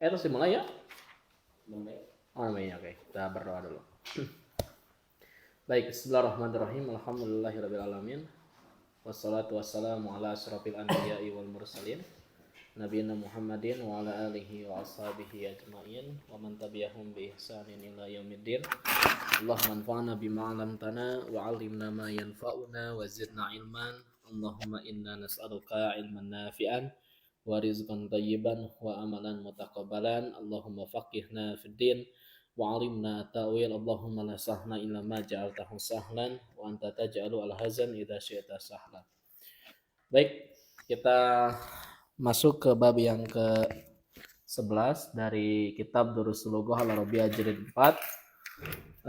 Terus dimulai ya. Oh, namanya oke. Kita berdoa dulu. Baik, bismillahirrahmanirrahim. Alhamdulillahirabbil alamin. Wassalatu wassalamu ala asyrofil anbiya'i wal mursalin. Nabiyina Muhammadin wa ala alihi wa ashabihi ajma'in wa man tabi'ahum bi ihsanin ila yaumiddin. Allahumma anfa'na bima 'allamtana wa 'allimna ma yanfa'una wa zidna ilman. Allahumma inna nas'aluka ilman nafi'an wa rizqan thayyiban wa amalan mutaqabbalan. Allahumma faqihna fid din wa 'allimna ta'wil. Allahumma la sahla illa ma ja'altahu sahlan wa anta taj'alu al-hazan idza syi'ta sahlan. Baik, kita masuk ke bab yang ke-11 dari kitab Durusul Lughah Al-Arabiyyah jilid 4.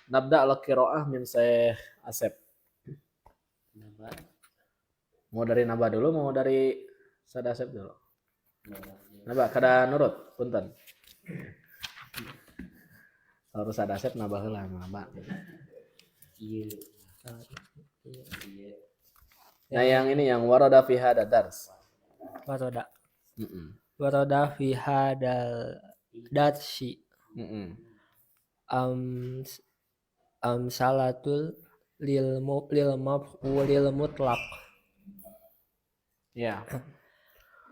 Nabda al-qiraah min Syekh Asep. Mau dari Naba dulu, mau dari Sada Asep dulu? Naba, kada nurut, punten. Harus Sada Asep Naba heula, Naba. Nah, yang ini yang warada fi hada dars. Warada fi hadal darsi salatul lil maf'ulil mutlaq. Ya.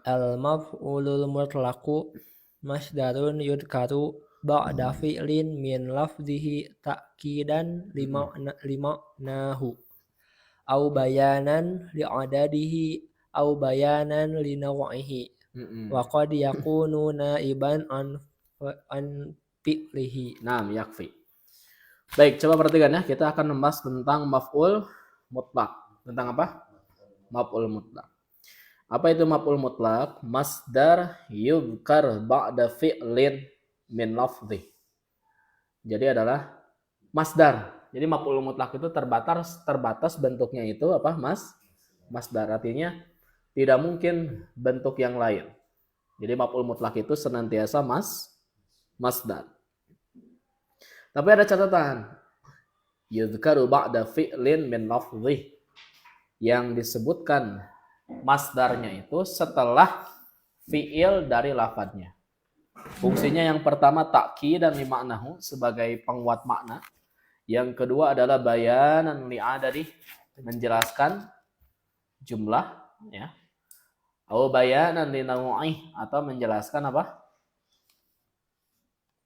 Al maf'ulul mutlaqu masdarun yudkaru ba'da fi'lin min lafzihi ta'kidan lima nahu au bayanan li'adadihi au bayanan li naw'ihi wa qad yakunu naiban an fi'lihi. Naam, yakfi. Baik, coba perhatikan ya. Kita akan membahas tentang maf'ul mutlak. Tentang apa? Maf'ul mutlak. Apa itu maf'ul mutlak? Masdar yudhkar ba'da fi'lin min lafzi. Jadi adalah masdar. Jadi maf'ul mutlak itu terbatas bentuknya itu apa? Masdar. Artinya tidak mungkin bentuk yang lain. Jadi maf'ul mutlak itu senantiasa masdar. Tapi ada catatan. Yudhkaru ba'da fi'lin min lafzi. Yang disebutkan masdarnya itu setelah fi'il dari lafadznya. Fungsinya yang pertama ta'kid dan limaknahu sebagai penguat makna. Yang kedua adalah bayanan li'adadi, menjelaskan jumlah, ya. Atau bayanan li naw'i, atau menjelaskan apa?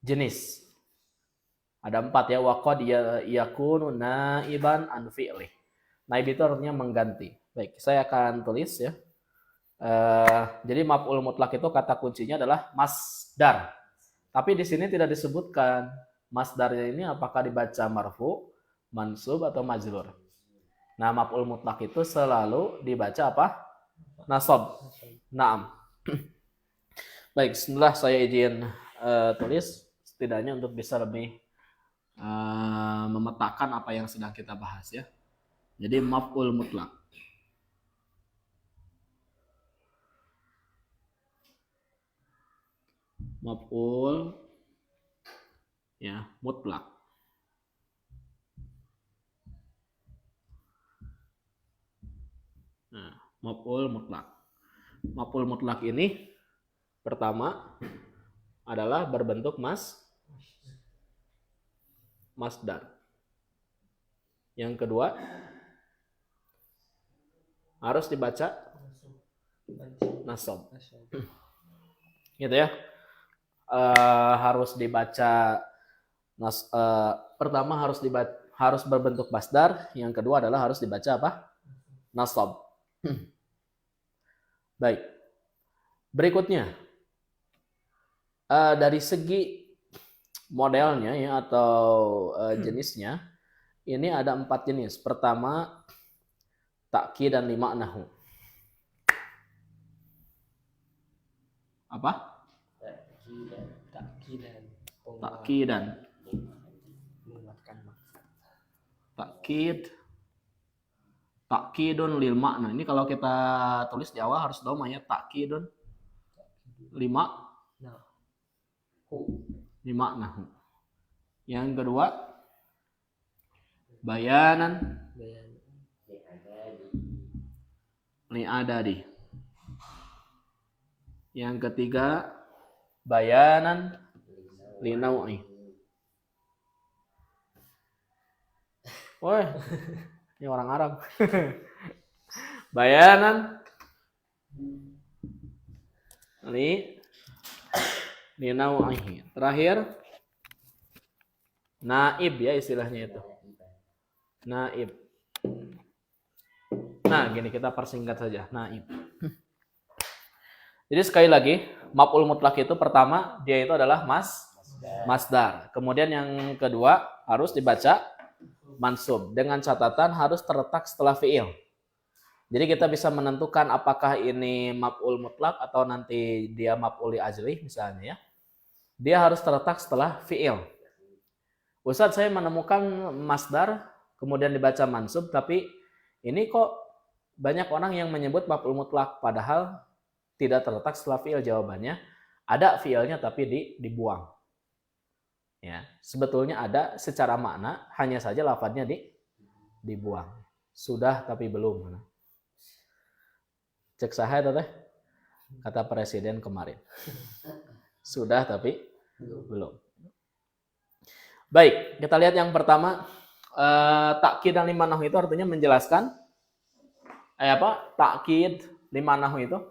Jenis. Ada 4 ya, wa qad yakunu naiban an fi'li. Naib itu artinya mengganti. Baik, saya akan tulis ya. Jadi maf'ul mutlak itu kata kuncinya adalah masdar. Tapi di sini tidak disebutkan masdarnya ini apakah dibaca marfu, mansub atau majrur. Nah, maf'ul mutlak itu selalu dibaca apa? Nasab. Naam. Baik, setelah saya izin tulis setidaknya untuk bisa lebih memetakan apa yang sedang kita bahas ya. Jadi maf'ul mutlak. Maf'ul ya, mutlak. Nah, maf'ul mutlak. Maf'ul mutlak ini pertama adalah berbentuk masdar. Yang kedua harus dibaca nasab. Gitu ya. Harus dibaca pertama harus berbentuk masdar, yang kedua adalah harus dibaca apa? Nasab. Baik. Berikutnya dari segi modelnya ya atau jenisnya ini ada 4 jenis. Pertama ta'kid dan limaknahu. Apa? Ta'kidan. Ta'kidun lil makna. Ini kalau kita tulis di awal harus doma ya, ta'kidun limaknahu. Yang kedua bayanan li'adadi. Yang ketiga bayanan li naw'i. Woi, ini orang Arab. Bayanan li naw'ihi. Terakhir naib ya istilahnya itu. Naib. Nah, gini kita persingkat saja, naib. Jadi sekali lagi, maf'ul mutlak itu pertama dia itu adalah masdar. Kemudian yang kedua harus dibaca mansub dengan catatan harus terletak setelah fiil. Jadi kita bisa menentukan apakah ini maf'ul mutlak atau nanti dia maf'ul li ajli misalnya ya. Dia harus terletak setelah fiil. Ustadz, saya menemukan masdar kemudian dibaca mansub, tapi ini kok banyak orang yang menyebut maf'ul mutlak padahal tidak terletak setelah fiil. Jawabannya ada fiilnya tapi dibuang. Ya, sebetulnya ada secara makna, hanya saja lafadznya dibuang. Sudah tapi belum. Cek saha teh? Kata presiden kemarin. Sudah tapi belum. Baik, kita lihat yang pertama. Takkid dan lima nahu itu artinya menjelaskan takkid lima nahu itu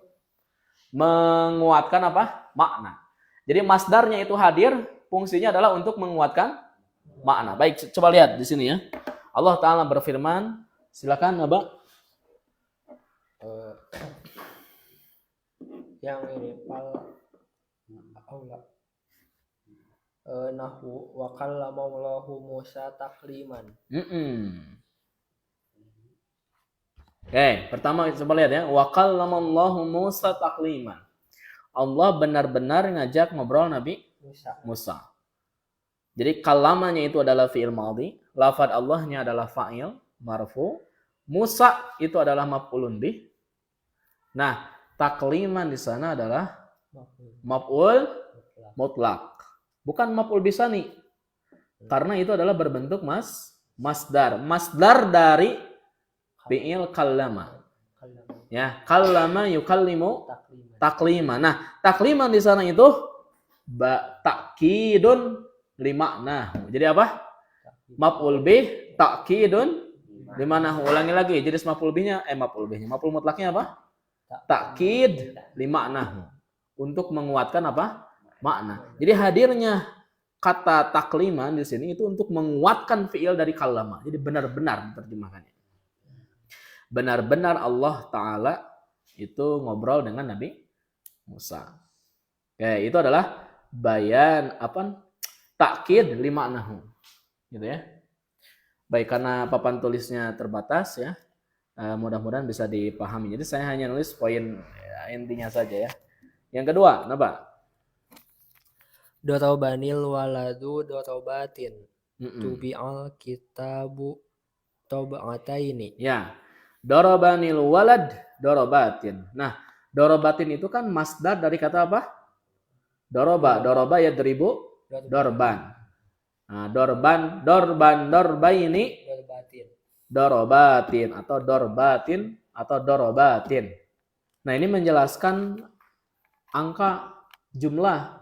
menguatkan apa? Makna. Jadi masdarnya itu hadir, fungsinya adalah untuk menguatkan makna. Baik, coba lihat di sini ya. Allah Ta'ala berfirman, silakan Abah. Yang ini nahwu wa kallamallahu Musa takliman. Oke, pertama coba lihat ya. Wa kallamallahu Musa takliman. Allah benar-benar ngajak ngobrol Nabi Musa. Jadi kalamanya itu adalah fi'il madhi, lafadz Allahnya adalah fa'il marfu, Musa itu adalah maf'ulun bih. Nah, takliman di sana adalah maf'ul mutlak. Bukan maf'ul bisani. Karena itu adalah berbentuk masdar. Masdar dari fi'il kallama. Ya, kallama yukallimu takliman. Nah, takliman di sana itu takkidun li makna. Jadi apa? Maf'ul bih takkidun li makna. Ulangi lagi. Jadi maf'ul bihnya maf'ul mutlaknya apa? Takkid li makna. Untuk menguatkan apa? Makna. Jadi hadirnya kata takliman di sini itu untuk menguatkan fi'il dari kallama. Jadi benar-benar terjemahkannya. Benar-benar Allah Ta'ala itu ngobrol dengan Nabi Musa. Oke, itu adalah bayan takkid li maknahu. Gitu ya. Baik, karena papan tulisnya terbatas ya. Mudah-mudahan bisa dipahami. Jadi saya hanya nulis poin intinya saja ya. Yang kedua, apa? Dorobanil waladu dorobatin. Tubi'al kitabu toba'ataini. Ya. Dorobanil walad dorobatin. Nah, dorobatin itu kan masdar dari kata apa? Doroba yadribu dorban. Nah, dorbaini dorobatin atau dorobatin. Nah, ini menjelaskan angka jumlah.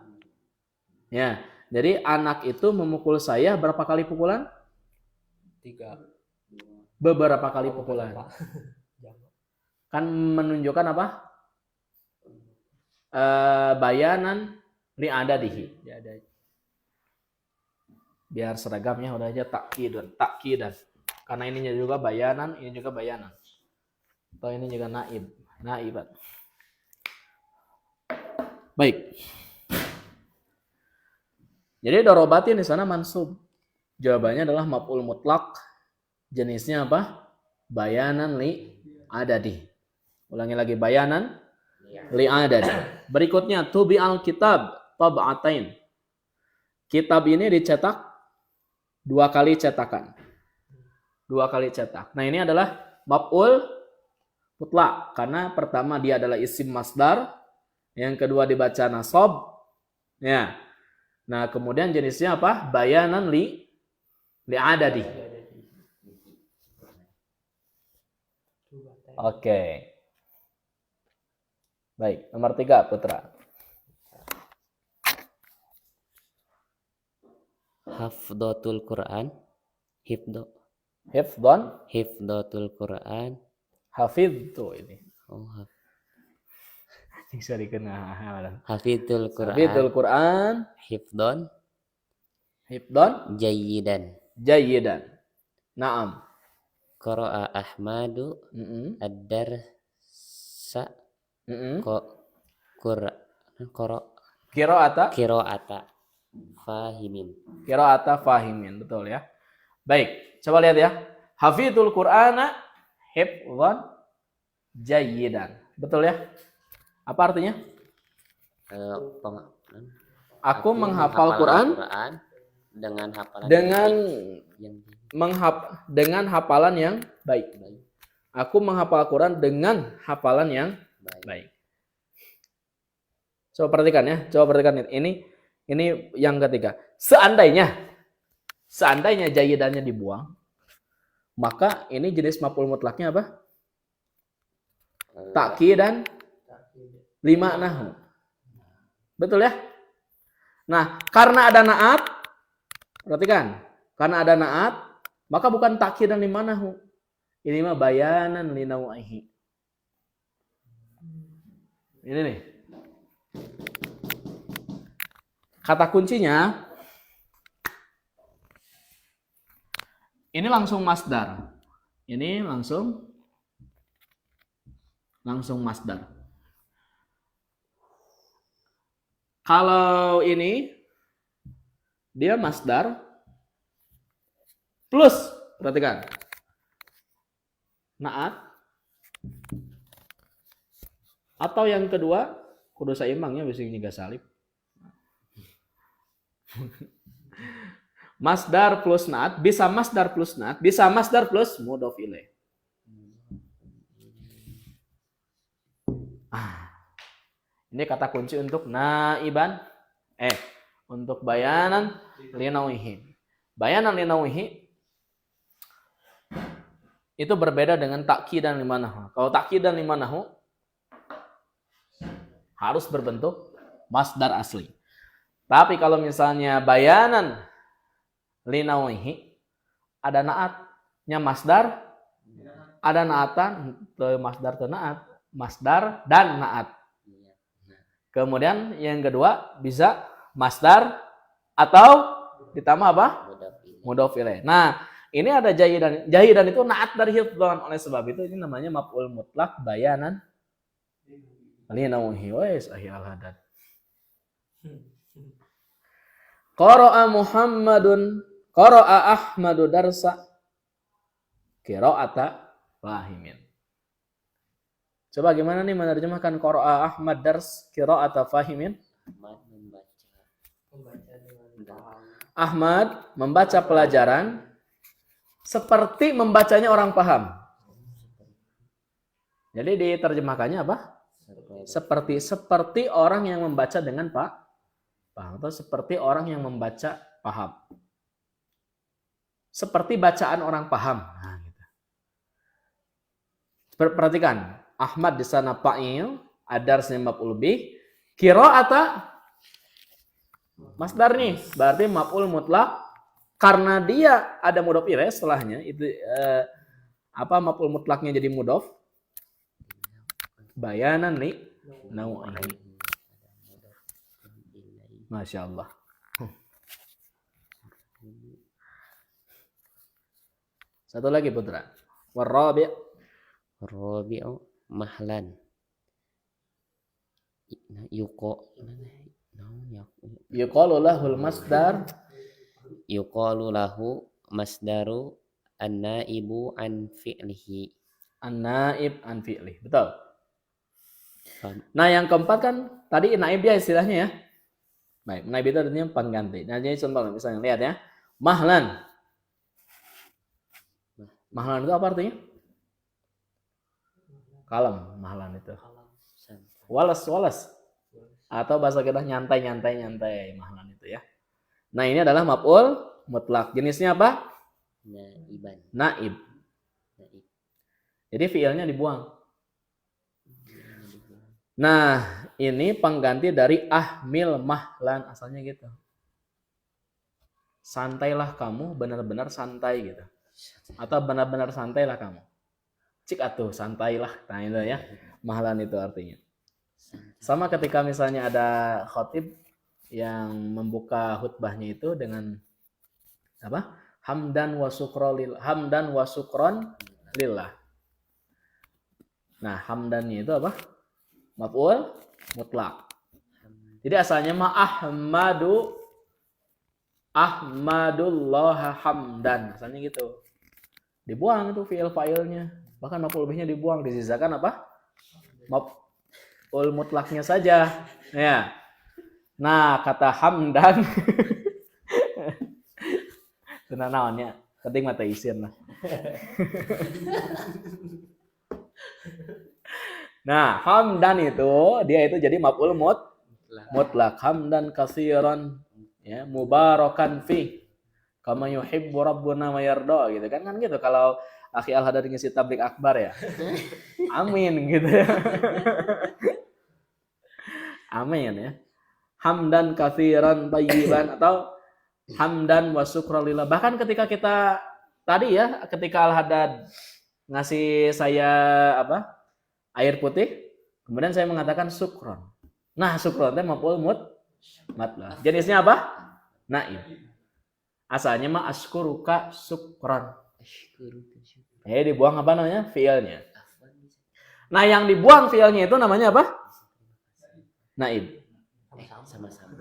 Ya, jadi anak itu memukul saya berapa kali pukulan? 3. Beberapa kali pukulan. Kan menunjukkan apa? Bayanan li adadihi. Biar seragamnya udah aja takkidan. Karena ininya juga bayanan, ini juga bayanan. Atau ini juga naibat. Baik. Jadi dorobatin di sana mansub. Jawabannya adalah maf'ul mutlak. Jenisnya apa? Bayanan li adadi. Ulangi lagi, bayanan li adadi. Berikutnya tubi al-kitab tab'atain. Kitab ini dicetak 2 kali cetakan. 2 kali cetak. Nah, ini adalah maf'ul mutlak karena pertama dia adalah isim masdar, yang kedua dibaca nasab. Ya. Nah, kemudian jenisnya apa? Bayanan li adadi. Oke. Baik, nomor 3 Putra. hafdhatul Quran, hifdho, hifdhan, hifdhatul Quran. hafidtu ini. Oh, Bisa dikenal. hafidhul Hafidul Quran, Quran, hifdhon hifdhan, jayyidan. jayyidan. Naam. Qara'a Ahmadu Mm-mm. ad-darsa Mm-mm. qira'ata Qira'ata, fahimin. qira'ata fahimin, betul ya. Baik, coba lihat ya. Hafidul Qur'ana hifdhan jayyidan. Betul ya? Apa artinya? Peng- Aku menghafal Quran dengan hafalan dengan yang dengan hafalan yang baik. baik. Aku menghafal Quran dengan hafalan yang baik. Coba perhatikan ya. Coba perhatikan ini yang ketiga. Seandainya jayyidannya dibuang, maka ini jenis maf'ul mutlaknya apa? Ta'kid dan lima nahu. Betul ya? Nah, karena ada na'at, perhatikan. Karena ada na'at, maka bukan ta'kid dan lima nahu. Ini mah bayanan li nau'ihi. Ini nih. Kata kuncinya ini langsung masdar. Ini langsung masdar. Kalau ini dia masdar plus, perhatikan, naat, atau yang kedua kudu saimbangnya bisa juga salib. Masdar plus naat, bisa masdar plus naat, bisa masdar plus mudhof ilaih. Ini kata kunci untuk naiban, untuk bayanan linawihi. Bayanan linawihi itu berbeda dengan ta'kid dan lima nahu. Kalau ta'kid dan lima nahu harus berbentuk masdar asli. Tapi kalau misalnya bayanan linawihi ada naatnya masdar, ada naatan masdar te naat, masdar dan naat. Kemudian yang kedua bisa masdar atau ditambah apa? Mudhof ilaih. Nah, ini ada jayyidan. Jayyidan itu naat dari hifdhan. Oleh sebab itu ini namanya maf'ul mutlak bayanan linauhi wa yasahi al-hadad. Qara'a Muhammadun, qara'a Ahmadu darsa qira'ata fahimin. Coba gimana nih menerjemahkan qara'a Ahmad dars qira'ata fahimin? Ahmad membaca pelajaran seperti membacanya orang paham. Jadi diterjemahkannya apa? Seperti orang yang membaca dengan paham, atau seperti orang yang membaca paham. Seperti bacaan orang paham. Nah, gitu. Perhatikan, Ahmad di sana fa'il, ad-darsnya maf'ul bih, qira'ata masdar nih, berarti maf'ul mutlak karena dia ada mudhof ilaih setelahnya itu maf'ul mutlaknya jadi mudhof bayanan li nau'ihi. Masya Allah. Satu lagi putra. Rabi'u mahlan. Yuqalu lahul masdar. Yuqalu lahu masdaru an-naibu an fi'lihi. An-naib an fi'lihi. Betul. Nah, yang keempat kan tadi naib dia istilahnya ya. Naib itu artinya pengganti. Nah, jadi contoh misalnya lihat ya. Mahlan. Mahlan itu apa artinya? Kalem, mahlan itu. Walas. Atau bahasa kita nyantai mahlan itu ya. Nah, ini adalah maf'ul mutlak. Jenisnya apa? Naib. Jadi fiilnya dibuang. Nah, ini pengganti dari ahmil mahlan, asalnya gitu. santailah kamu, benar-benar santai gitu. Atau benar-benar santailah kamu. Cik atuh, santailah. Nah itu ya, mahlan itu artinya. Sama ketika misalnya ada khotib yang membuka khutbahnya itu dengan apa? Hamdan wa syukron lillah. Nah, hamdannya itu apa? Maf'ul mutlak. Jadi asalnya Ahmadullah hamdan. Asalnya gitu. Dibuang itu fi'il fa'ilnya. Bahkan maf'ul bihnya dibuang, disisakan apa? Maf'ul mutlaknya saja. Ya. Nah, kata hamdan tenang naonnya. Penting mata isin lah. Nah, hamdan itu dia itu jadi maf'ul mutlak. Hamdan katsiran ya, mubarakan fi. Kama yuhibbu rabbuna wa yarda gitu kan gitu kalau Akhi Al-Hadar ngisi tablik akbar ya. Amin gitu ya. Amin ya. Hamdan katsiran thayyiban atau hamdan wa syukralillah. Bahkan ketika kita tadi ya, ketika Al-Haddad ngasih saya apa? Air putih, kemudian saya mengatakan syukron. Nah, syukron itu maf'ul mutlak. Jenisnya apa? Naib. Asalnya mah askuruka syukron. Dibuang apa namanya? Fiilnya. Nah, yang dibuang fiilnya itu namanya apa? Naib. Sama-sama.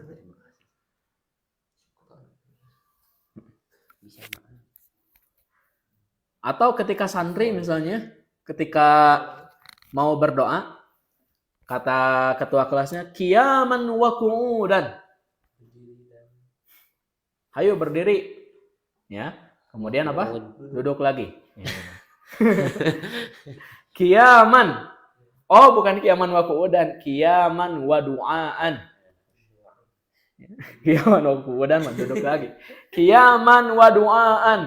Atau ketika santri misalnya, ketika mau berdoa, kata ketua kelasnya, qiyaman wa qu'udan. Hayo berdiri. Ya. Kemudian apa? Duduk lagi. Qiyaman. Oh, bukan qiyaman wa qu'udan, qiyaman wa du'aan. Qiyaman wa qu'udan, duduk lagi. Qiyaman wa du'aan.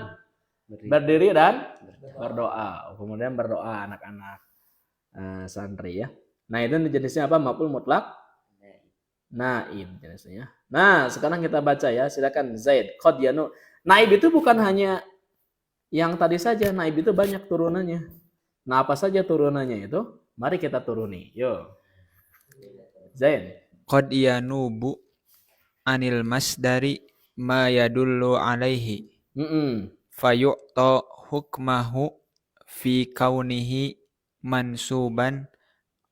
Berdiri dan berdoa. Kemudian berdoa anak-anak santri ya. Nah, itu jenisnya apa? Maf'ul mutlak naib jenisnya. Nah, sekarang kita baca ya. Silakan Zaid. Qad yanu. Naib itu bukan hanya yang tadi saja. Naib itu banyak turunannya. Nah, apa saja turunannya itu? Mari kita turuni. Yo. Zaid. Qad yanubu anil masdari ma yadullu alaihi. Fayu'ta hukmahu fi kaunihi mansuban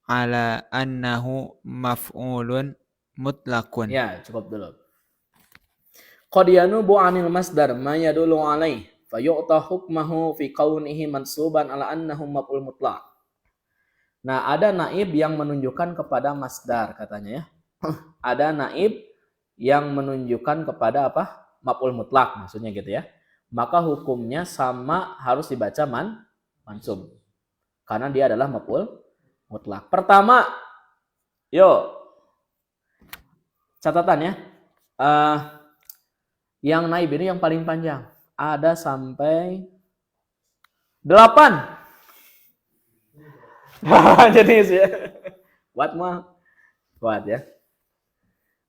ala annahu maf'ulun mutlaqun. Ya, cukup dulu. Qad yanubu anil masdar ma yadullu alaihi fayu'ta hukmahu fi kaunihi mansuban ala annahu maf'ul mutlaq. Nah, ada naib yang menunjukkan kepada masdar katanya ya. Ada naib yang menunjukkan kepada apa? Maf'ul mutlak maksudnya gitu ya. Maka hukumnya sama harus dibaca mansub. Karena dia adalah maf'ul mutlak. Pertama, yuk. Catatan ya. Yang naib ini yang paling panjang. Ada sampai 8. Jenis ya. Kuat mah. Kuat ya.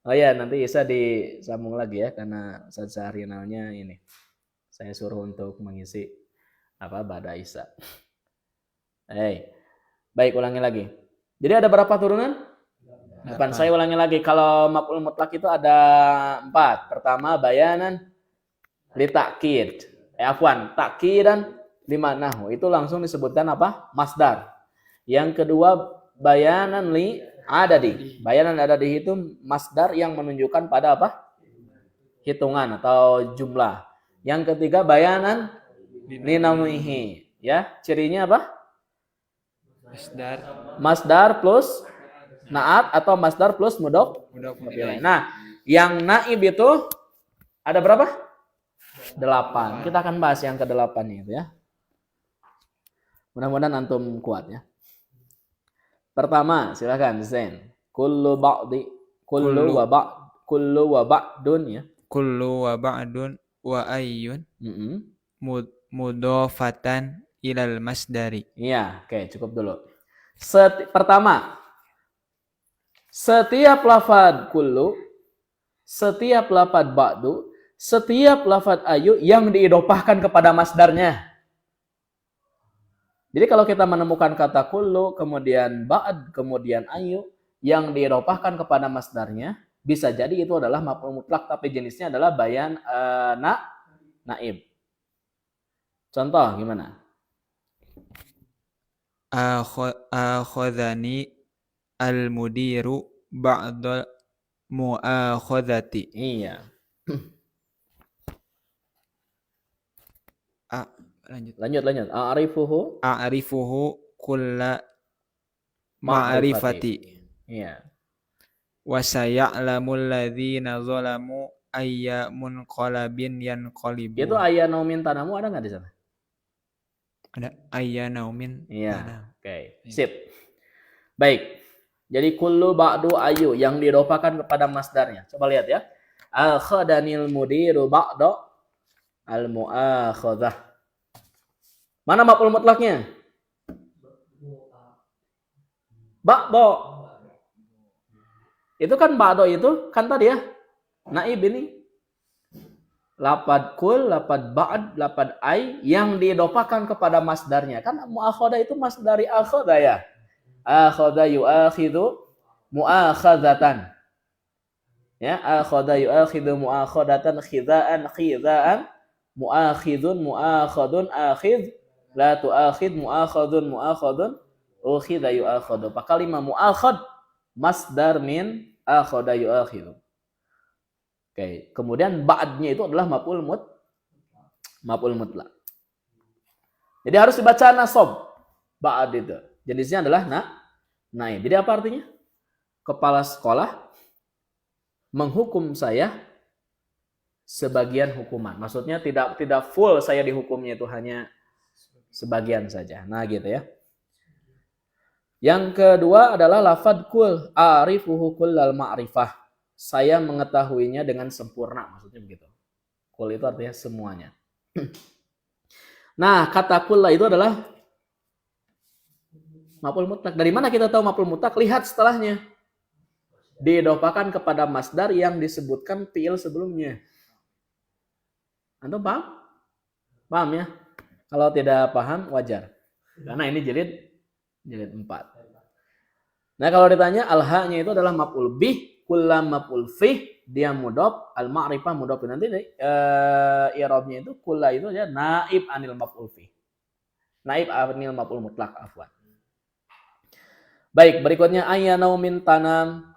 Oh ya, nanti Isa disambung lagi ya karena Ustaz Sahrinalnya ini. Saya suruh untuk mengisi apa Ba'da Isa. Baik, ulangi lagi. Jadi ada berapa turunan? 8. Saya ulangi lagi. Kalau maf'ul mutlak itu ada 4. Pertama bayanan li ta'kid. Ta'kidan lima nahu. Itu langsung disebutkan apa? Masdar. Yang kedua bayanan li adadi. Bayanan adadi itu masdar yang menunjukkan pada apa? Hitungan atau jumlah. Yang ketiga bayanan li namihi. Ya, cirinya apa? Masdar plus naat atau masdar plus mudhaf. Nah, yang naib itu ada berapa? 8. Kita akan bahas yang ke-8 itu ya. Mudah-mudahan antum kuat ya. Pertama, silakan Zain. Kullu wa ba'dun ya. Kullu wa ba'dun wa ayyun mudhafatan ilal masdari. Iya, oke, cukup dulu. Pertama, setiap lafaz kullu, setiap lafaz ba'du, setiap lafadz ayu yang diidhofahkan kepada masdarnya. Jadi kalau kita menemukan kata kullu, kemudian ba'd, kemudian ayu yang diidhofahkan kepada masdarnya, bisa jadi itu adalah maf'ul mutlak tapi jenisnya adalah bayan naib. Contoh gimana? Akhadhani al-mudiru ba'da mu'akhadhati. Iya. Lanjut. A'rifuhu kulla ma'rifati. Iya. Wa saya'lamul ladzina zalamu ayya munqalabin yanqalibun. Itu ayya naumin tanamu ada nggak di sana? Ada ayya naumin. Iya. Oke. Sip. Baik. Jadi kullu ba'du ayu yang diidhofahkan kepada masdarnya. Coba lihat ya. Akhadhanil mudiru ba'da al-mu'akhadzah. Mana maf'ul mutlaknya? Ba'do. Itu kan ba'do itu kan tadi ya. Naib ini. Lapad kul, lapad ba'd, lapad ay yang diidhofahkan kepada masdarnya. Kan mu'akhadha itu masdari akhadha ya. Akhadha yu'akhidhu mu'akhadzatan. Ya, akhadha yu'akhidhu mu'akhadzatan khidaan mu'akhidun mu'akhadun akhidh la tu'akhid mu'akhadun ukhidha yu'akhadhu. Kalimah mu'akhad masdar min akhadha yu'akhidhu. Oke, kemudian ba'dnya itu adalah maf'ul mutlak. Jadi harus dibaca nasab. Ba'd itu. Jenisnya adalah naib. Jadi apa artinya? Kepala sekolah menghukum saya sebagian hukuman. Maksudnya tidak full saya dihukumnya, itu hanya sebagian saja. Nah, gitu ya. Yang kedua adalah lafadz kul, a'rifuhu kullal ma'rifah. Saya mengetahuinya dengan sempurna, maksudnya begitu. Kul itu artinya semuanya. Nah, kata kulla itu adalah maf'ul mutlak. Dari mana kita tahu maf'ul mutlak? Lihat setelahnya. Diidhofahkan kepada masdar yang disebutkan fi'il sebelumnya. Antum paham? Paham ya? Kalau tidak paham, wajar. Karena ini jilid 4. Nah, kalau ditanya al-ha-nya itu adalah maf'ul bih, kullam maf'ul fih, dia mudhof, al-ma'rifah mudhof. Nanti i'rabnya itu kulla itu ya naib anil maf'ul fih. Naib anil maf'ul mutlak, afwan. Baik, berikutnya ayya naumin tanam.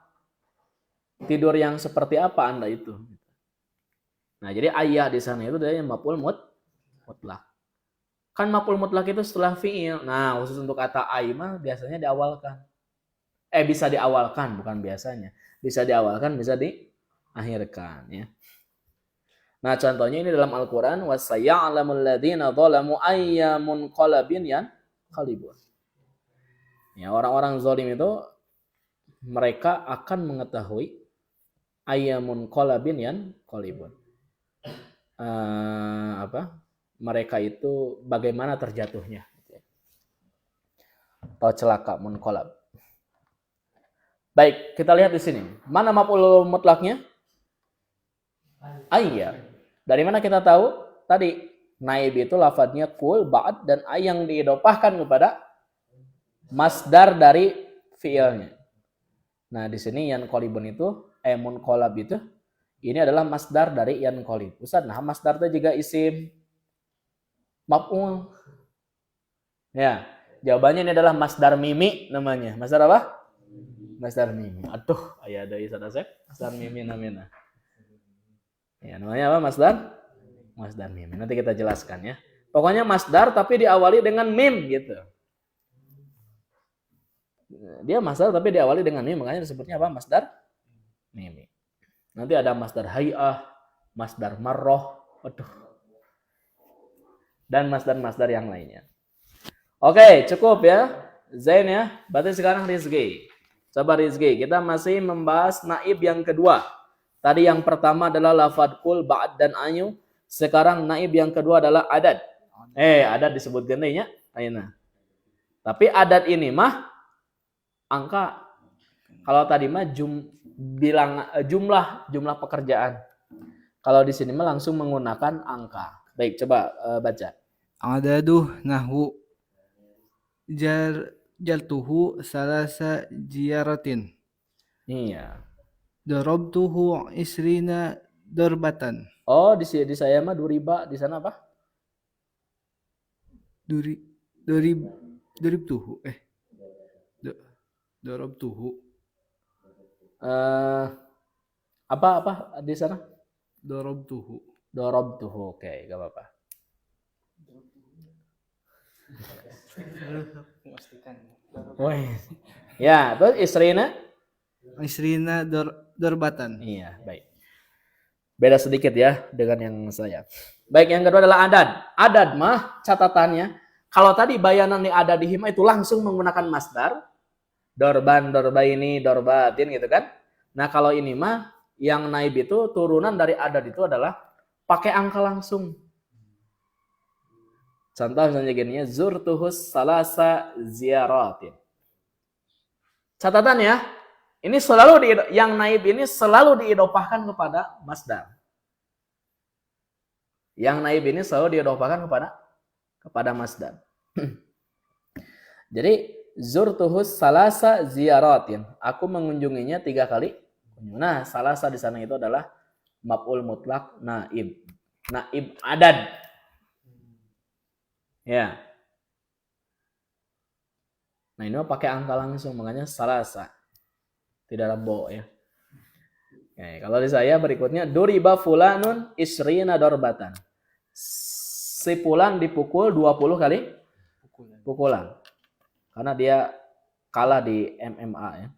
Tidur yang seperti apa Anda itu? Nah, jadi ayah di sana itu dari maf'ul mutlak. Kan maf'ul mutlak itu setelah fi'il. Nah, khusus untuk kata aimah biasanya diawalkan. Bisa diawalkan, bukan biasanya. Bisa diawalkan, bisa diakhirkan ya. Nah, contohnya ini dalam Al-Qur'an wasaya'lamul ladzina zalamu ayyamun qalabin yanqalibun. Ya, orang-orang zalim itu mereka akan mengetahui ayyamun qalabin yanqalibun. Mereka itu bagaimana terjatuhnya atau celaka munqalab. Baik, kita lihat di sini. Mana maf'ul mutlaknya? Ayya. Dari mana kita tahu? Tadi naib itu lafadznya kul, ba'd dan ay yang diidhofahkan kepada masdar dari fiilnya. Nah, di sini yanqalibun itu munqalab itu ini adalah masdar dari yanqalib. Ustaz, nah masdar itu juga isim maf'ul. Ya, jawabannya ini adalah masdar mimi namanya. Masdar apa? Masdar mimi. Aduh, aya ada Ustaz Asep. Masdar mimi namanya. Ya, namanya apa? Masdar mimi. Nanti kita jelaskan ya. Pokoknya masdar tapi diawali dengan mim gitu. Dia masdar tapi diawali dengan mim, makanya disebutnya apa? Masdar mimi. Nanti ada masdar hay'ah, masdar marroh, dan masdar-masdar yang lainnya. Oke, cukup ya. Zain ya. Berarti sekarang Rizki. Coba Rizki, kita masih membahas naib yang kedua. Tadi yang pertama adalah lafadz kul, ba'd dan ayu. Sekarang naib yang kedua adalah adad. Adad disebut gendenya. Aina. Tapi adat ini mah angka. Kalau tadi mah jumlah pekerjaan. Kalau di sini mah langsung menggunakan angka. Baik, coba baca. Adaduh nahwu jaltuhu salasa jiyaratin. Iya. Darabtuhu isrina darbatan. Oh, di saya mah duriba, di sana apa? Daribtuhu. Darabtuhu. Eh apa di sana? Darabtuhu. Dorobtuhu. Oke, gak apa-apa. Woi. Ya, terus istrina? Isrina darbatan. Iya, baik. Beda sedikit ya dengan yang saya. Baik, yang kedua adalah adad. Adad mah catatannya, kalau tadi bayanan yang ada di hima itu langsung menggunakan masdar. Dorban, dorbaini, dorbatin gitu kan. Nah kalau ini mah yang naib itu turunan dari adad itu adalah pakai angka langsung. Contoh misalnya gini ya, zurtuhus salasa ziyaratin. Catatan ya, ini selalu yang naib ini selalu diidopahkan kepada masdar. Yang naib ini selalu diidopahkan kepada masdar. Jadi zurtuhus salasa ziyaratin. Aku mengunjunginya 3 kali. Nah, salasa di sana itu adalah maf'ul mutlak naib. Naib adad. Ya. Nah, ini pakai angka langsung, makanya salasa. Tidak ada bo ya. Oke, kalau di saya berikutnya duriba fulanun isrina darbatan. Si fulan dipukul 20 kali pukulan. Karena dia kalah di MMA ya.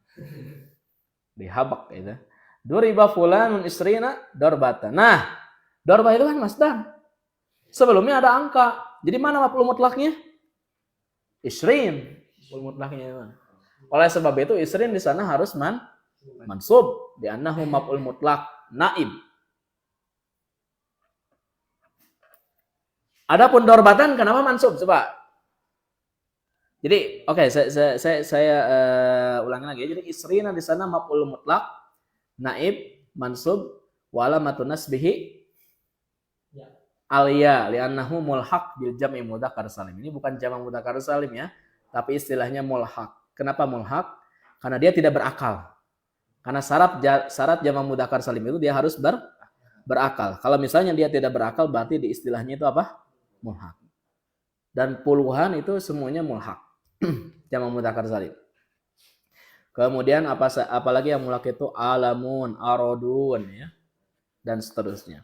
Dihabak gitu. Duriba fulanun isrina darbatan. Nah, darba itu kan masdar. Sebelumnya ada angka. Jadi mana maf'ul mutlaknya? Isrin. Maf'ul mutlaknya. Oleh sebab itu isrin di sana harus mansub di annahu maf'ul mutlak naib. Adapun darbatan kenapa mansub? Coba. Jadi, oke, saya ulangi lagi. Jadi isrina di sana maf'ul mutlak, naib, mansub, wa alamatun nasbihi alya li'annahu mulhaq bil jam'i mudzakkar salim. Ini bukan jamak mudzakkar salim ya, tapi istilahnya mulhaq. Kenapa mulhaq? Karena dia tidak berakal. Karena syarat jamak mudzakkar salim itu dia harus berakal. Kalau misalnya dia tidak berakal berarti di istilahnya itu apa? Mulhaq. Dan puluhan itu semuanya mulhaq. Jamak mudzakkar salim. Kemudian apalagi yang mulhaq itu alamun, arodun ya. Dan seterusnya.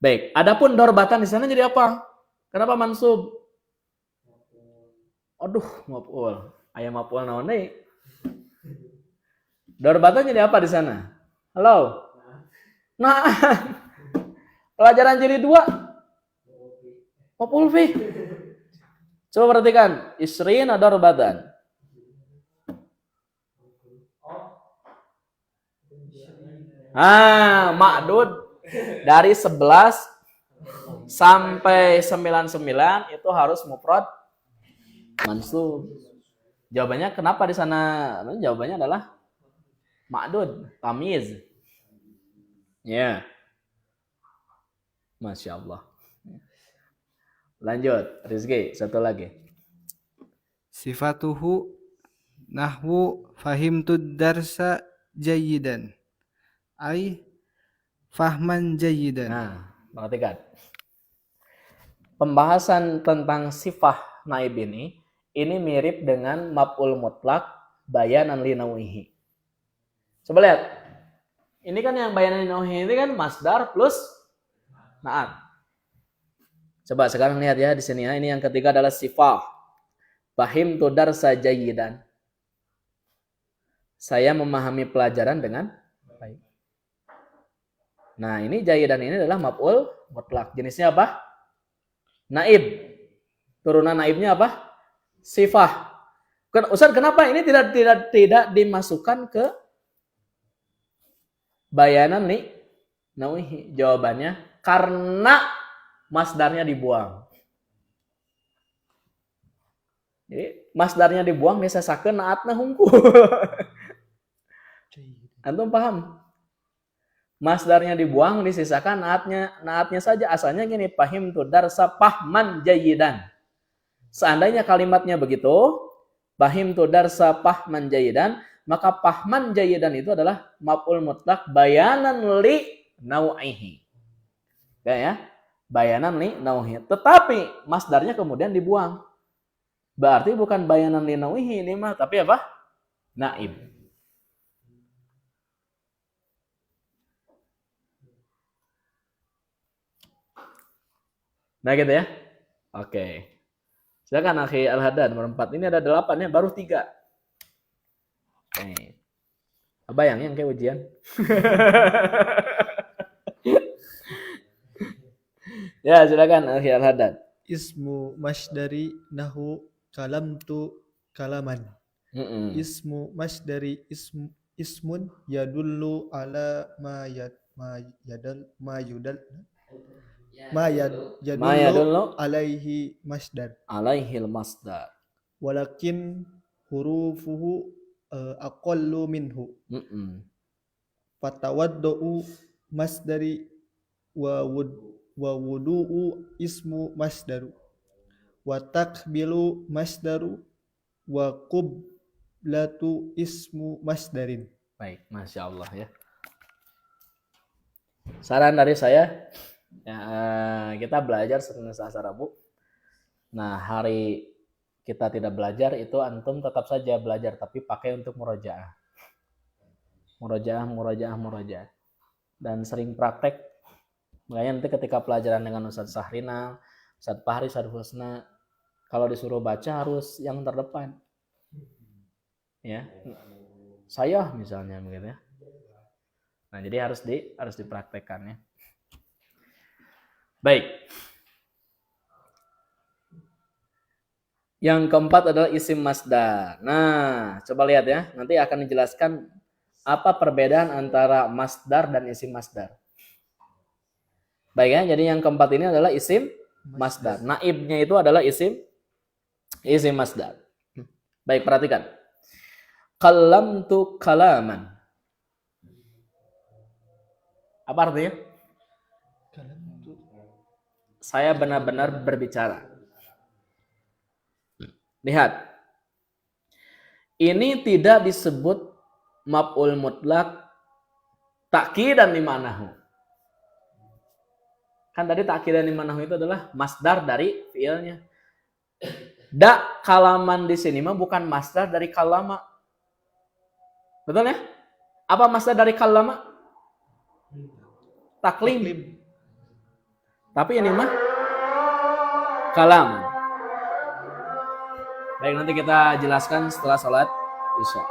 Baik, adapun darbatan di sana jadi apa? Kenapa mansub? Aduh, maf'ul. Aya maf'ul naon deui? Darbatan jadi apa di sana? Halo? Nah, pelajaran jilid 2. Maf'ul fi. Coba perhatikan, isrina darbatan. Ma'dud dari 11 sampai 99 itu harus mufrad mansub. Jawabannya kenapa di sana? Jawabannya adalah ma'dud, tamyiz. Ya. Masya Allah. Lanjut, Rizky, satu lagi. Sifatuhu nahwu fahimtud darsa jayidan. Ai fahman jayidan. Nah, perhatikan. Pembahasan tentang sifah naib ini mirip dengan maf'ul mutlak bayanan li nawihi. Coba lihat. Ini kan yang bayanan li nawihi ini kan masdar plus naat. Coba sekarang lihat ya di sini ya. Ini yang ketiga adalah sifah. Fahimtu darsa jayidan. Saya memahami pelajaran dengan baik. Nah, ini jayidan ini adalah maf'ul mutlak. Jenisnya apa? Naib. Turunan naibnya apa? Sifah. Ustaz, kenapa ini tidak dimasukkan ke bayanan nih? Nawihi. Jawabannya karena masdarnya dibuang. Jadi masdarnya dibuang biasa sakeun naatna hungkul. Antum paham? Masdarnya dibuang, disisakan naatnya saja. Asalnya gini, fahim tu darsa pahman jayidan. Seandainya kalimatnya begitu, fahim tu darsa pahman jayidan, maka pahman jayidan itu adalah maf'ul mutlak bayanan li nau'ihi. Ya, bayanan li nau'ihi. Tetapi masdarnya kemudian dibuang. Berarti bukan bayanan li nau'ihi ini mah, tapi apa? Naib. Nah gitu ya. Oke. Silakan Akhi Al-Haddad nomor 4. Ini ada 8 ya, baru 3. Oke. Bayang yang kayak ujian. Ya, silakan Akhi Al-Haddad. Ismu masdari nahu kalamtu kalaman. Ismu masdari ismun yadullu ala ma yadullu alaihi masdar. Alaihil masdar. Walakin hurufuhu aqallu minhu. Fatawaddu masdari wa wudu'u ismu masdaru. Wa takbilu masdaru wa qublatu ismu masdarin. Baik, Masya Allah ya. Saran dari saya, ya, kita belajar Senin Selasa Rabu. Nah, hari kita tidak belajar itu antum tetap saja belajar, tapi pakai untuk murojaah. Murojaah. Dan sering praktek. Makanya nanti ketika pelajaran dengan Ustadz Sahrina, Ustadz Fahri, Ustadz Husna, kalau disuruh baca harus yang terdepan. Ya. Saya misalnya begitu ya. Nah, jadi harus dipraktekkan ya. Baik. Yang keempat adalah isim masdar. Nah, coba lihat ya. Nanti akan dijelaskan apa perbedaan antara masdar dan isim masdar. Baik ya, jadi yang keempat ini adalah isim masdar. Naibnya itu adalah isim masdar. Baik, perhatikan. Kalamtu kalaman. Apa artinya? Saya benar-benar berbicara. Lihat. Ini tidak disebut maf'ul mutlak ta'kidan limanahu. Kan tadi ta'kidan limanahu itu adalah masdar dari fiilnya. Kalaman di sini mah bukan masdar dari kalama. Betul ya? Apa masdar dari kalama? Taklim. Tapi ini mah kalam. Baik, nanti kita jelaskan setelah sholat Isya.